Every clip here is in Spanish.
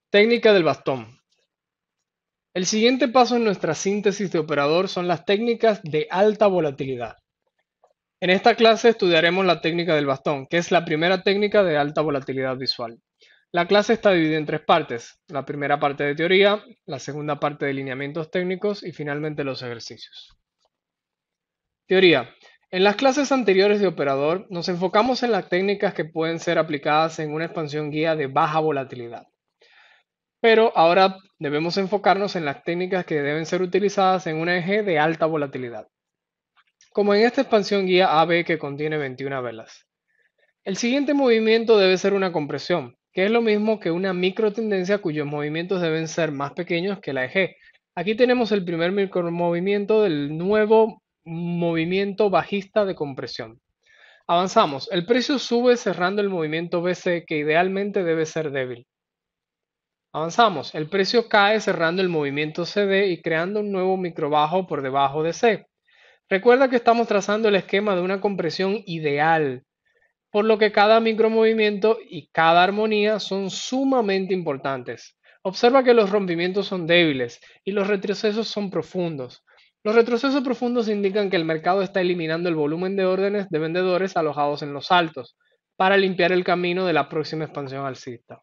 Técnica del bastón. El siguiente paso en nuestra síntesis de operador son las técnicas de alta volatilidad. En esta clase estudiaremos la técnica del bastón, que es la primera técnica de alta volatilidad visual. La clase está dividida en tres partes: la primera parte de teoría, la segunda parte de lineamientos técnicos y finalmente los ejercicios. Teoría. En las clases anteriores de operador nos enfocamos en las técnicas que pueden ser aplicadas en una expansión guía de baja volatilidad. Pero ahora debemos enfocarnos en las técnicas que deben ser utilizadas en un eje de alta volatilidad, como en esta expansión guía AB que contiene 21 velas. El siguiente movimiento debe ser una compresión, que es lo mismo que una microtendencia cuyos movimientos deben ser más pequeños que la eje. Aquí tenemos el primer micromovimiento del nuevo movimiento bajista de compresión. Avanzamos. El precio sube cerrando el movimiento BC, que idealmente debe ser débil. Avanzamos. El precio cae cerrando el movimiento CD y creando un nuevo microbajo por debajo de C. Recuerda que estamos trazando el esquema de una compresión ideal, por lo que cada micromovimiento y cada armonía son sumamente importantes. Observa que los rompimientos son débiles y los retrocesos son profundos. Los retrocesos profundos indican que el mercado está eliminando el volumen de órdenes de vendedores alojados en los altos para limpiar el camino de la próxima expansión alcista.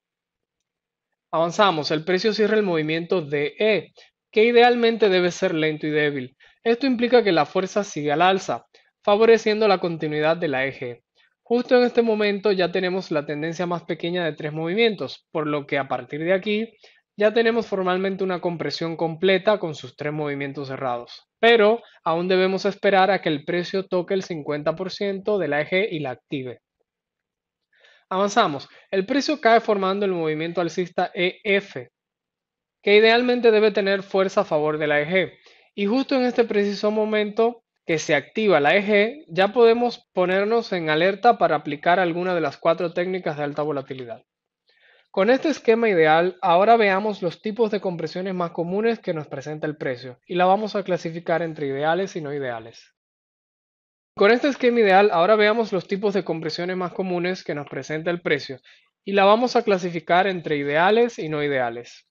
Avanzamos, el precio cierra el movimiento DE, que idealmente debe ser lento y débil. Esto implica que la fuerza sigue al alza, favoreciendo la continuidad de la eje. Justo en este momento ya tenemos la tendencia más pequeña de tres movimientos, por lo que a partir de aquí ya tenemos formalmente una compresión completa con sus tres movimientos cerrados. Pero aún debemos esperar a que el precio toque el 50% de la eje y la active. Avanzamos. El precio cae formando el movimiento alcista EF, que idealmente debe tener fuerza a favor de la EG. Y justo en este preciso momento que se activa la EG, ya podemos ponernos en alerta para aplicar alguna de las cuatro técnicas de alta volatilidad. Con este esquema ideal, ahora veamos los tipos de compresiones más comunes que nos presenta el precio y la vamos a clasificar entre ideales y no ideales. Con este esquema ideal, ahora veamos los tipos de compresiones más comunes que nos presenta el precio y la vamos a clasificar entre ideales y no ideales.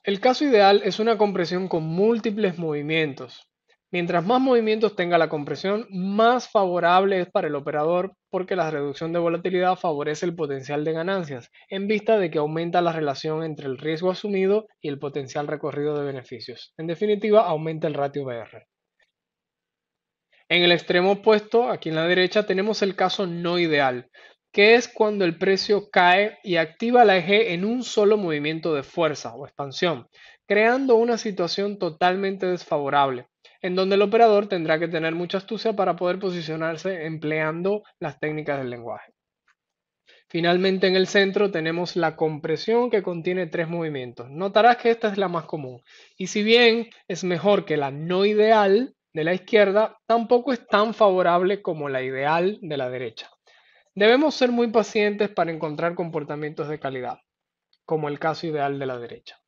El caso ideal es una compresión con múltiples movimientos. Mientras más movimientos tenga la compresión, más favorable es para el operador porque la reducción de volatilidad favorece el potencial de ganancias, en vista de que aumenta la relación entre el riesgo asumido y el potencial recorrido de beneficios. En definitiva, aumenta el ratio BR. En el extremo opuesto, aquí en la derecha, tenemos el caso no ideal, que es cuando el precio cae y activa la eje en un solo movimiento de fuerza o expansión, creando una situación totalmente desfavorable, en donde el operador tendrá que tener mucha astucia para poder posicionarse empleando las técnicas del lenguaje. Finalmente, en el centro tenemos la compresión, que contiene tres movimientos. Notarás que esta es la más común. Y si bien es mejor que la no ideal de la izquierda, tampoco es tan favorable como la ideal de la derecha. Debemos ser muy pacientes para encontrar comportamientos de calidad, como el caso ideal de la derecha.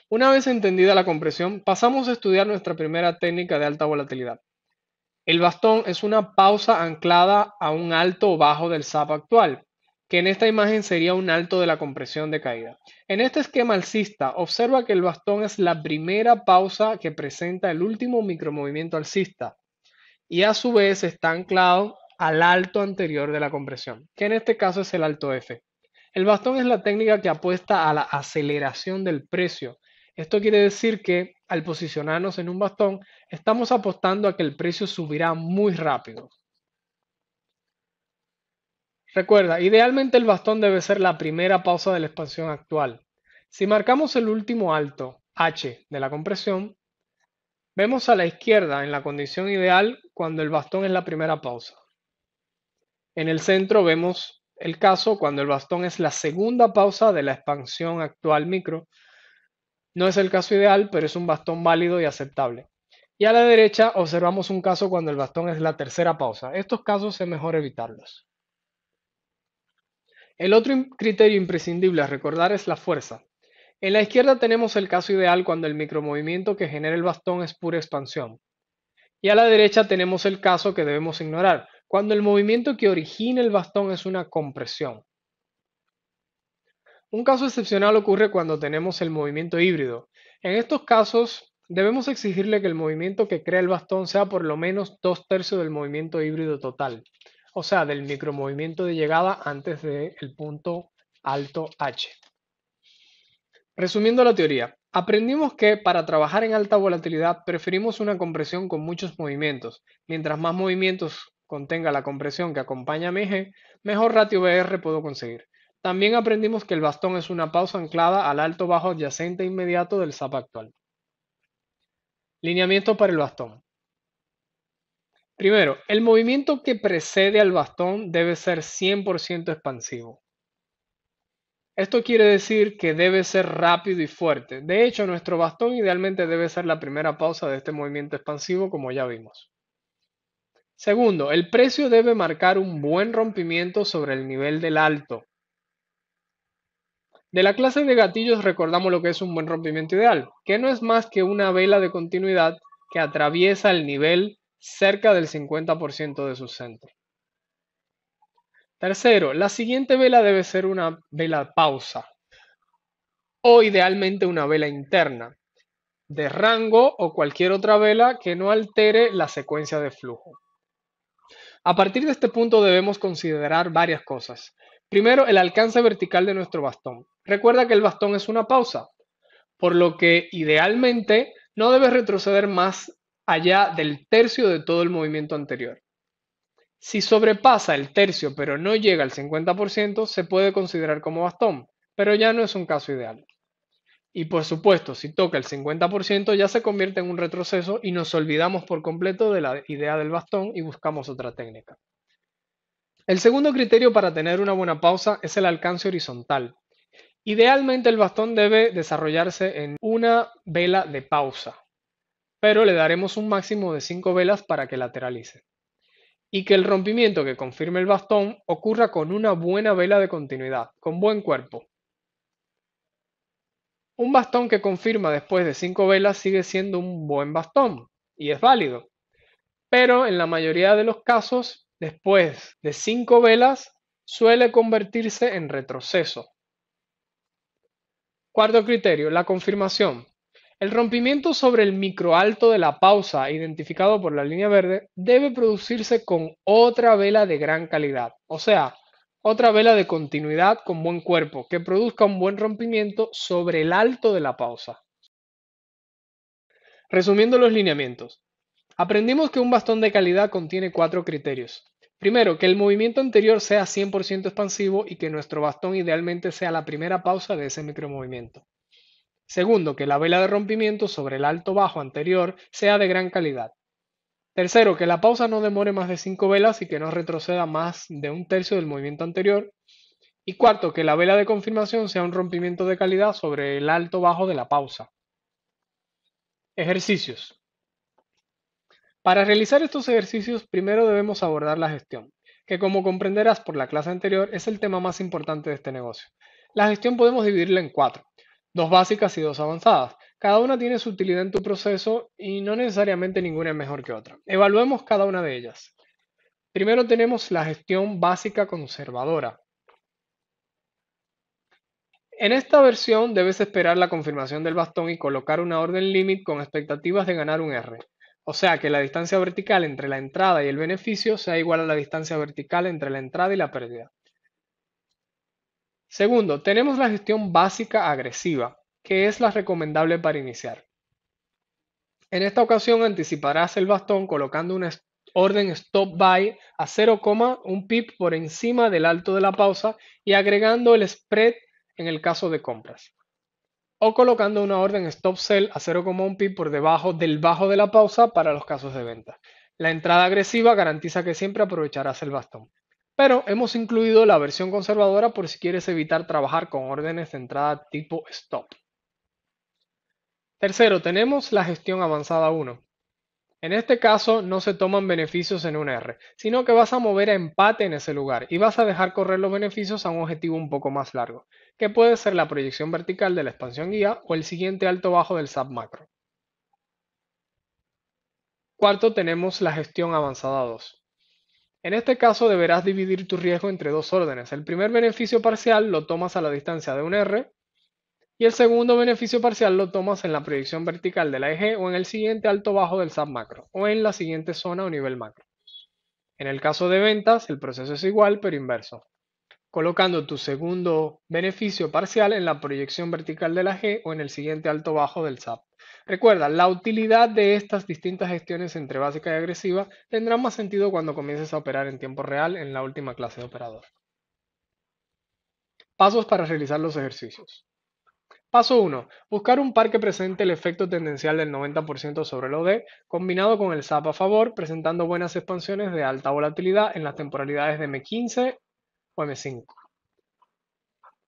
Una vez entendida la compresión, pasamos a estudiar nuestra primera técnica de alta volatilidad. El bastón es una pausa anclada a un alto o bajo del SAP actual, que en esta imagen sería un alto de la compresión de caída. En este esquema alcista, observa que el bastón es la primera pausa que presenta el último micromovimiento alcista y a su vez está anclado al alto anterior de la compresión, que en este caso es el alto F. El bastón es la técnica que apuesta a la aceleración del precio. Esto quiere decir que al posicionarnos en un bastón, estamos apostando a que el precio subirá muy rápido. Recuerda, idealmente el bastón debe ser la primera pausa de la expansión actual. Si marcamos el último alto, H, de la compresión, vemos a la izquierda en la condición ideal cuando el bastón es la primera pausa. En el centro vemos el caso cuando el bastón es la segunda pausa de la expansión actual micro. No es el caso ideal, pero es un bastón válido y aceptable. Y a la derecha observamos un caso cuando el bastón es la tercera pausa. Estos casos es mejor evitarlos. El otro criterio imprescindible a recordar es la fuerza. En la izquierda tenemos el caso ideal cuando el micromovimiento que genera el bastón es pura expansión. Y a la derecha tenemos el caso que debemos ignorar, cuando el movimiento que origina el bastón es una compresión. Un caso excepcional ocurre cuando tenemos el movimiento híbrido. En estos casos, debemos exigirle que el movimiento que crea el bastón sea por lo menos 2/3 del movimiento híbrido total, o sea, del micromovimiento de llegada antes del punto alto H. Resumiendo la teoría, aprendimos que para trabajar en alta volatilidad preferimos una compresión con muchos movimientos. Mientras más movimientos contenga la compresión que acompaña a mi eje, mejor ratio BR puedo conseguir. También aprendimos que el bastón es una pausa anclada al alto bajo adyacente inmediato del SAP actual. Lineamiento para el bastón. Primero, el movimiento que precede al bastón debe ser 100% expansivo. Esto quiere decir que debe ser rápido y fuerte. De hecho, nuestro bastón idealmente debe ser la primera pausa de este movimiento expansivo, como ya vimos. Segundo, el precio debe marcar un buen rompimiento sobre el nivel del alto. De la clase de gatillos recordamos lo que es un buen rompimiento ideal, que no es más que una vela de continuidad que atraviesa el nivel cerca del 50% de su centro. Tercero, la siguiente vela debe ser una vela pausa o idealmente una vela interna, de rango o cualquier otra vela que no altere la secuencia de flujo. A partir de este punto debemos considerar varias cosas. Primero, el alcance vertical de nuestro bastón. Recuerda que el bastón es una pausa, por lo que idealmente no debe retroceder más allá del tercio de todo el movimiento anterior. Si sobrepasa el tercio pero no llega al 50%, se puede considerar como bastón, pero ya no es un caso ideal. Y por supuesto, si toca el 50% ya se convierte en un retroceso y nos olvidamos por completo de la idea del bastón y buscamos otra técnica. El segundo criterio para tener una buena pausa es el alcance horizontal. Idealmente el bastón debe desarrollarse en una vela de pausa, pero le daremos un máximo de 5 velas para que lateralice. Y que el rompimiento que confirme el bastón ocurra con una buena vela de continuidad, con buen cuerpo. Un bastón que confirma después de 5 velas sigue siendo un buen bastón y es válido, pero en la mayoría de los casos, después de 5 velas, suele convertirse en retroceso. Cuarto criterio, la confirmación. El rompimiento sobre el microalto de la pausa identificado por la línea verde debe producirse con otra vela de gran calidad, o sea, otra vela de continuidad con buen cuerpo que produzca un buen rompimiento sobre el alto de la pausa. Resumiendo los lineamientos, aprendimos que un bastón de calidad contiene 4 criterios. Primero, que el movimiento anterior sea 100% expansivo y que nuestro bastón idealmente sea la primera pausa de ese micromovimiento. Segundo, que la vela de rompimiento sobre el alto bajo anterior sea de gran calidad. Tercero, que la pausa no demore más de 5 velas y que no retroceda más de un tercio del movimiento anterior. Y cuarto, que la vela de confirmación sea un rompimiento de calidad sobre el alto bajo de la pausa. Ejercicios. Para realizar estos ejercicios, primero debemos abordar la gestión, que como comprenderás por la clase anterior es el tema más importante de este negocio. La gestión podemos dividirla en 4, 2 básicas y 2 avanzadas. Cada una tiene su utilidad en tu proceso y no necesariamente ninguna es mejor que otra. Evaluemos cada una de ellas. Primero tenemos la gestión básica conservadora. En esta versión debes esperar la confirmación del bastón y colocar una orden limit con expectativas de ganar un R. O sea que la distancia vertical entre la entrada y el beneficio sea igual a la distancia vertical entre la entrada y la pérdida. Segundo, tenemos la gestión básica agresiva, que es la recomendable para iniciar. En esta ocasión anticiparás el bastón colocando una orden stop buy a 0,1 pip por encima del alto de la pausa y agregando el spread en el caso de compras. O colocando una orden stop sell a 0,1 pip por debajo del bajo de la pausa para los casos de venta. La entrada agresiva garantiza que siempre aprovecharás el bastón. Pero hemos incluido la versión conservadora por si quieres evitar trabajar con órdenes de entrada tipo stop. Tercero, tenemos la gestión avanzada 1. En este caso no se toman beneficios en un R, sino que vas a mover a empate en ese lugar y vas a dejar correr los beneficios a un objetivo un poco más largo, que puede ser la proyección vertical de la expansión guía o el siguiente alto bajo del SAP macro. Cuarto, tenemos la gestión avanzada 2. En este caso deberás dividir tu riesgo entre dos órdenes. El primer beneficio parcial lo tomas a la distancia de un R y el segundo beneficio parcial lo tomas en la proyección vertical de la eje o en el siguiente alto bajo del SAP macro o en la siguiente zona o nivel macro. En el caso de ventas, el proceso es igual pero inverso, colocando tu segundo beneficio parcial en la proyección vertical de la G o en el siguiente alto bajo del SAP. Recuerda, la utilidad de estas distintas gestiones entre básica y agresiva tendrá más sentido cuando comiences a operar en tiempo real en la última clase de operador. Pasos para realizar los ejercicios. Paso 1. Buscar un par que presente el efecto tendencial del 90% sobre el OD, combinado con el SAP a favor, presentando buenas expansiones de alta volatilidad en las temporalidades de M15 o M5.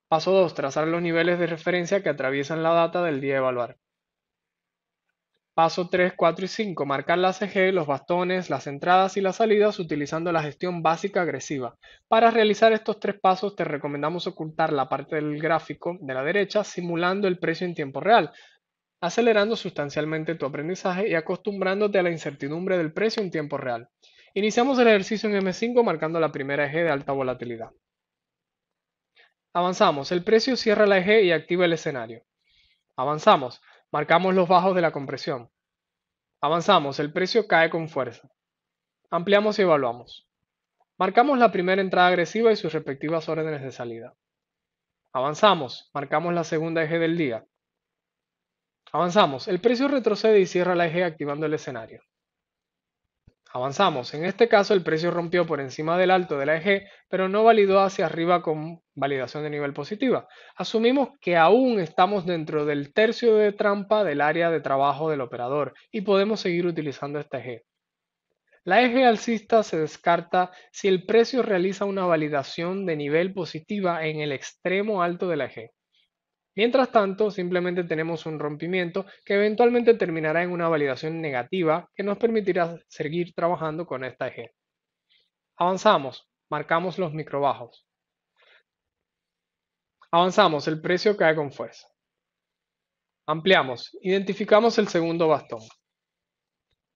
Paso 2. Trazar los niveles de referencia que atraviesan la data del día a evaluar. Paso 3, 4 y 5. Marcar la CG, los bastones, las entradas y las salidas utilizando la gestión básica agresiva. Para realizar estos tres pasos te recomendamos ocultar la parte del gráfico de la derecha simulando el precio en tiempo real, acelerando sustancialmente tu aprendizaje y acostumbrándote a la incertidumbre del precio en tiempo real. Iniciamos el ejercicio en M5 marcando la primera eje de alta volatilidad. Avanzamos, el precio cierra la eje y activa el escenario. Avanzamos, marcamos los bajos de la compresión. Avanzamos, el precio cae con fuerza. Ampliamos y evaluamos. Marcamos la primera entrada agresiva y sus respectivas órdenes de salida. Avanzamos, marcamos la segunda eje del día. Avanzamos, el precio retrocede y cierra la eje activando el escenario. Avanzamos, en este caso el precio rompió por encima del alto de la eje, pero no validó hacia arriba con validación de nivel positiva. Asumimos que aún estamos dentro del tercio de trampa del área de trabajo del operador y podemos seguir utilizando esta eje. La eje alcista se descarta si el precio realiza una validación de nivel positiva en el extremo alto de la eje. Mientras tanto, simplemente tenemos un rompimiento que eventualmente terminará en una validación negativa que nos permitirá seguir trabajando con esta eje. Avanzamos, marcamos los microbajos. Avanzamos, el precio cae con fuerza. Ampliamos, identificamos el segundo bastón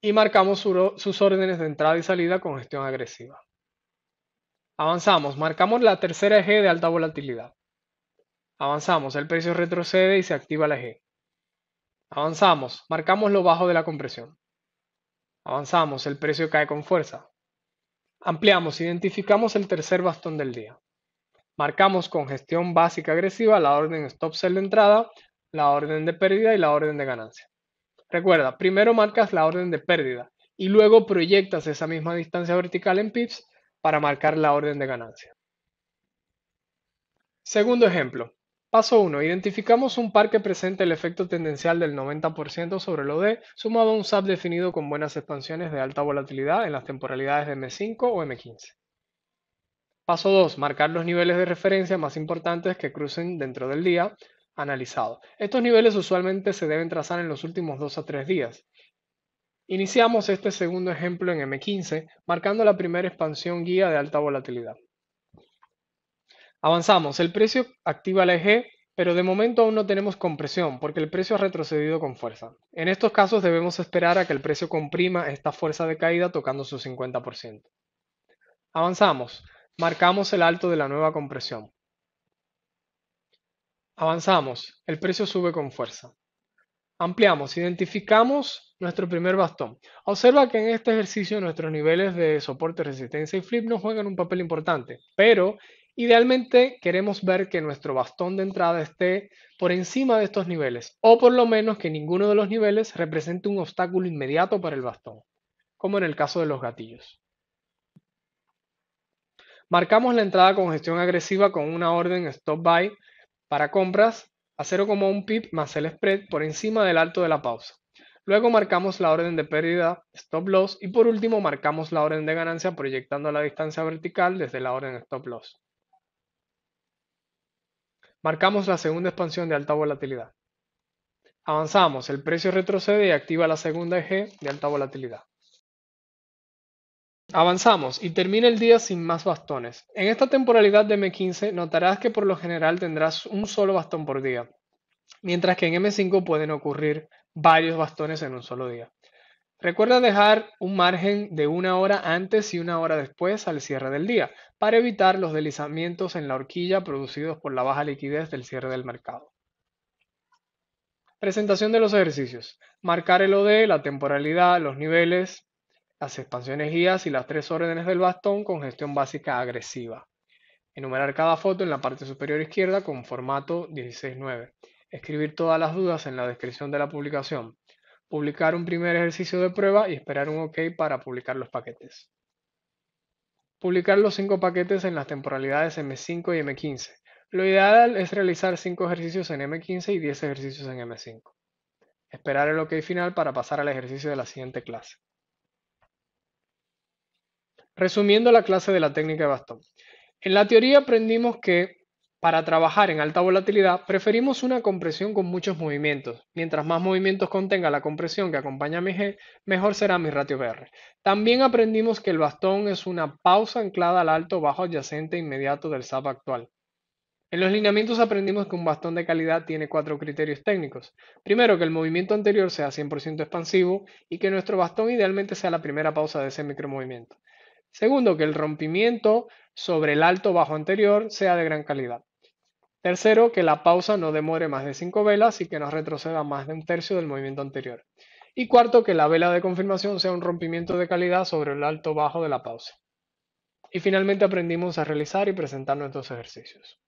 y marcamos sus órdenes de entrada y salida con gestión agresiva. Avanzamos, marcamos la tercera eje de alta volatilidad. Avanzamos, el precio retrocede y se activa la eje. Avanzamos, marcamos lo bajo de la compresión. Avanzamos, el precio cae con fuerza. Ampliamos, identificamos el tercer bastón del día. Marcamos con gestión básica agresiva la orden stop sell de entrada, la orden de pérdida y la orden de ganancia. Recuerda, primero marcas la orden de pérdida y luego proyectas esa misma distancia vertical en pips para marcar la orden de ganancia. Segundo ejemplo. Paso 1. Identificamos un par que presente el efecto tendencial del 90% sobre el OD, sumado a un SAP definido con buenas expansiones de alta volatilidad en las temporalidades de M5 o M15. Paso 2. Marcar los niveles de referencia más importantes que crucen dentro del día analizado. Estos niveles usualmente se deben trazar en los últimos 2 a 3 días. Iniciamos este segundo ejemplo en M15, marcando la primera expansión guía de alta volatilidad. Avanzamos, el precio activa la eje, pero de momento aún no tenemos compresión porque el precio ha retrocedido con fuerza. En estos casos debemos esperar a que el precio comprima esta fuerza de caída tocando su 50%. Avanzamos, marcamos el alto de la nueva compresión. Avanzamos, el precio sube con fuerza. Ampliamos, identificamos nuestro primer bastón. Observa que en este ejercicio nuestros niveles de soporte, resistencia y flip no juegan un papel importante, pero idealmente queremos ver que nuestro bastón de entrada esté por encima de estos niveles, o por lo menos que ninguno de los niveles represente un obstáculo inmediato para el bastón, como en el caso de los gatillos. Marcamos la entrada con gestión agresiva con una orden stop buy para compras a 0,1 pip más el spread por encima del alto de la pausa. Luego marcamos la orden de pérdida stop loss y por último marcamos la orden de ganancia proyectando la distancia vertical desde la orden stop loss. Marcamos la segunda expansión de alta volatilidad. Avanzamos, el precio retrocede y activa la segunda eje de alta volatilidad. Avanzamos y termina el día sin más bastones. En esta temporalidad de M15 notarás que por lo general tendrás un solo bastón por día, mientras que en M5 pueden ocurrir varios bastones en un solo día. Recuerda dejar un margen de 1 hora antes y 1 hora después al cierre del día, para evitar los deslizamientos en la horquilla producidos por la baja liquidez del cierre del mercado. Presentación de los ejercicios. Marcar el OD, la temporalidad, los niveles, las expansiones guías y las 3 órdenes del bastón con gestión básica agresiva. Enumerar cada foto en la parte superior izquierda con formato 16:9. Escribir todas las dudas en la descripción de la publicación. Publicar un primer ejercicio de prueba y esperar un OK para publicar los paquetes. Publicar los 5 paquetes en las temporalidades M5 y M15. Lo ideal es realizar 5 ejercicios en M15 y 10 ejercicios en M5. Esperar el OK final para pasar al ejercicio de la siguiente clase. Resumiendo la clase de la técnica de bastón. En la teoría aprendimos que para trabajar en alta volatilidad preferimos una compresión con muchos movimientos. Mientras más movimientos contenga la compresión que acompaña a mi G, mejor será mi ratio BR. También aprendimos que el bastón es una pausa anclada al alto bajo adyacente inmediato del SAP actual. En los lineamientos aprendimos que un bastón de calidad tiene 4 criterios técnicos. Primero, que el movimiento anterior sea 100% expansivo y que nuestro bastón idealmente sea la primera pausa de ese micromovimiento. Segundo, que el rompimiento sobre el alto bajo anterior sea de gran calidad. Tercero, que la pausa no demore más de 5 velas y que no retroceda más de un tercio del movimiento anterior. Y cuarto, que la vela de confirmación sea un rompimiento de calidad sobre el alto bajo de la pausa. Y finalmente aprendimos a realizar y presentar nuestros ejercicios.